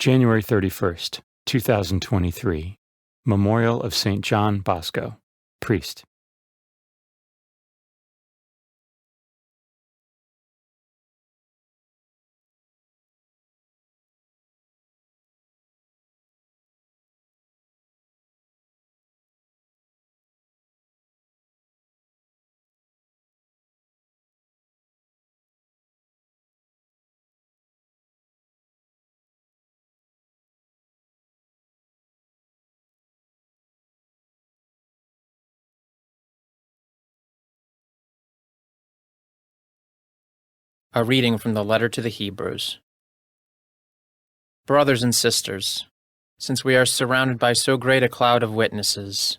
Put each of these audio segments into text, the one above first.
January 31st, 2023. Memorial of St. John Bosco, priest. A reading from the letter to the Hebrews. Brothers and sisters, since we are surrounded by so great a cloud of witnesses,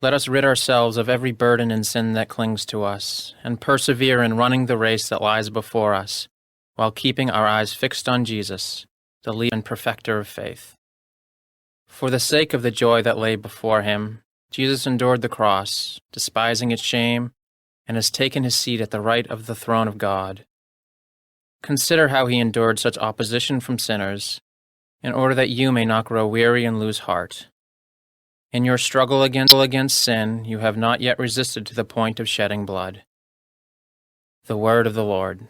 let us rid ourselves of every burden and sin that clings to us, and persevere in running the race that lies before us, while keeping our eyes fixed on Jesus, the leader and perfecter of faith. For the sake of the joy that lay before him, Jesus endured the cross, despising its shame, and has taken his seat at the right of the throne of God. Consider how he endured such opposition from sinners, in order that you may not grow weary and lose heart. In your struggle against sin, you have not yet resisted to the point of shedding blood. The word of the Lord.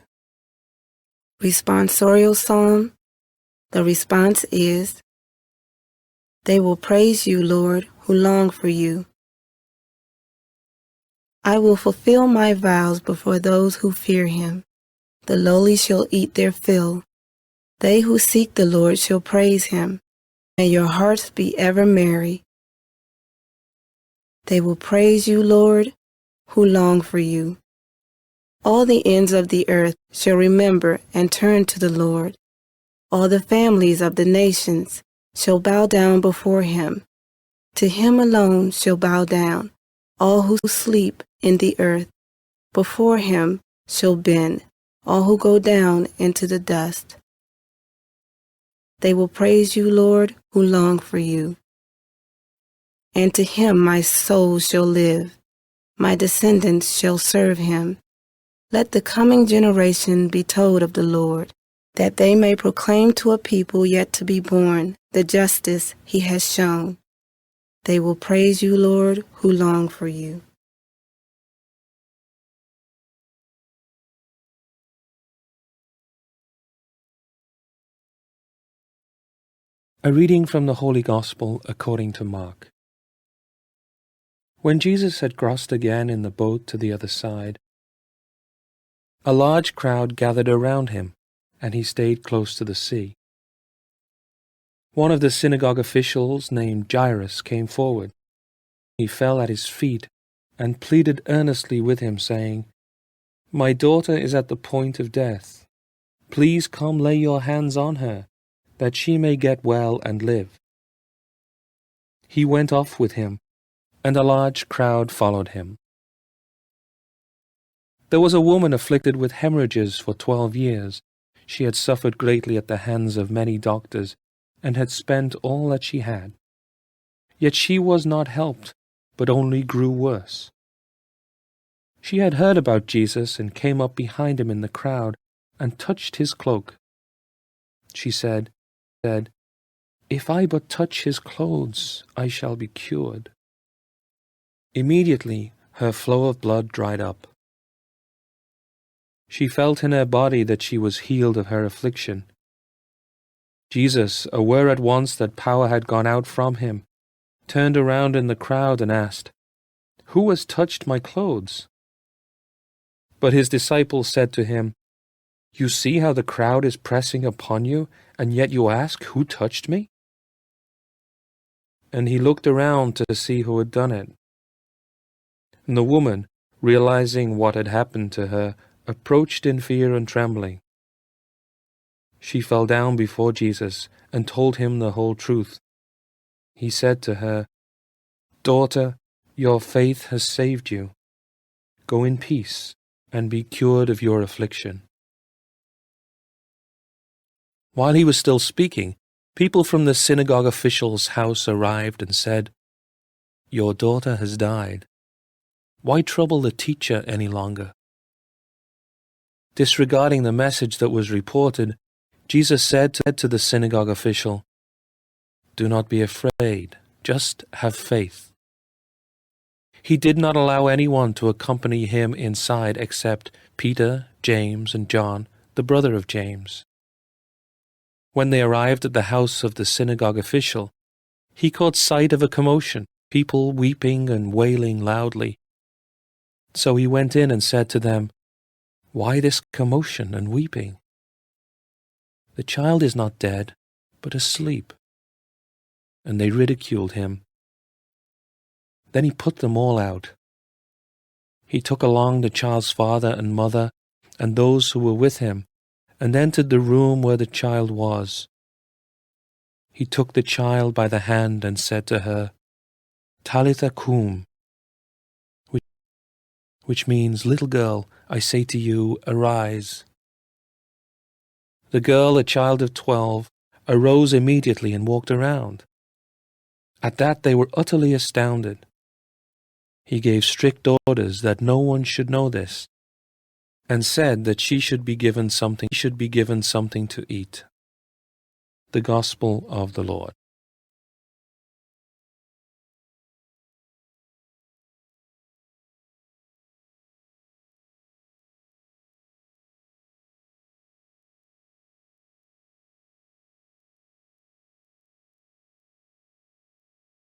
Responsorial Psalm. The response is, They will praise you, Lord, who long for you. I will fulfill my vows before those who fear him. The lowly shall eat their fill. They who seek the Lord shall praise him. May your hearts be ever merry. They will praise you, Lord, who long for you. All the ends of the earth shall remember and turn to the Lord. All the families of the nations shall bow down before him. To him alone shall bow down all who sleep in the earth. Before him shall bend all who go down into the dust. They will praise you, Lord, who long for you. And to him my soul shall live. My descendants shall serve him. Let the coming generation be told of the Lord, that they may proclaim to a people yet to be born the justice he has shown. They will praise you, Lord, who long for you. A reading from the Holy Gospel according to Mark. When Jesus had crossed again in the boat to the other side, a large crowd gathered around him, and he stayed close to the sea. One of the synagogue officials named Jairus came forward. He fell at his feet and pleaded earnestly with him, saying, "My daughter is at the point of death. Please come lay your hands on her, that she may get well and live." He went off with him, and a large crowd followed him. There was a woman afflicted with hemorrhages for 12 years. She had suffered greatly at the hands of many doctors, and had spent all that she had. Yet she was not helped, but only grew worse. She had heard about Jesus and came up behind him in the crowd and touched his cloak. She said, "If I but touch his clothes, I shall be cured." Immediately her flow of blood dried up. She felt in her body that she was healed of her affliction. Jesus, aware at once that power had gone out from him, turned around in the crowd and asked, "Who has touched my clothes?" But his disciples said to him, "You see how the crowd is pressing upon you, and yet you ask, 'Who touched me?'" And he looked around to see who had done it. And the woman, realizing what had happened to her, approached in fear and trembling. She fell down before Jesus and told him the whole truth. He said to her, "Daughter, your faith has saved you. Go in peace and be cured of your affliction." While he was still speaking, people from the synagogue official's house arrived and said, "Your daughter has died. Why trouble the teacher any longer?" Disregarding the message that was reported, Jesus said to the synagogue official, Do not be afraid. Just have faith." He did not allow anyone to accompany him inside except Peter, James, and John, the brother of James. When they arrived at the house of the synagogue official, he caught sight of a commotion, people weeping and wailing loudly. So he went in and said to them, "Why this commotion and weeping? The child is not dead, but asleep." And they ridiculed him. Then he put them all out. He took along the child's father and mother and those who were with him, and entered the room where the child was. He took the child by the hand and said to her, "Talitha cum," which means, "Little girl, I say to you, arise." The girl, a child of 12, arose immediately and walked around. At that they were utterly astounded. He gave strict orders that no one should know this, and said that she should be given something to eat. The Gospel of the Lord.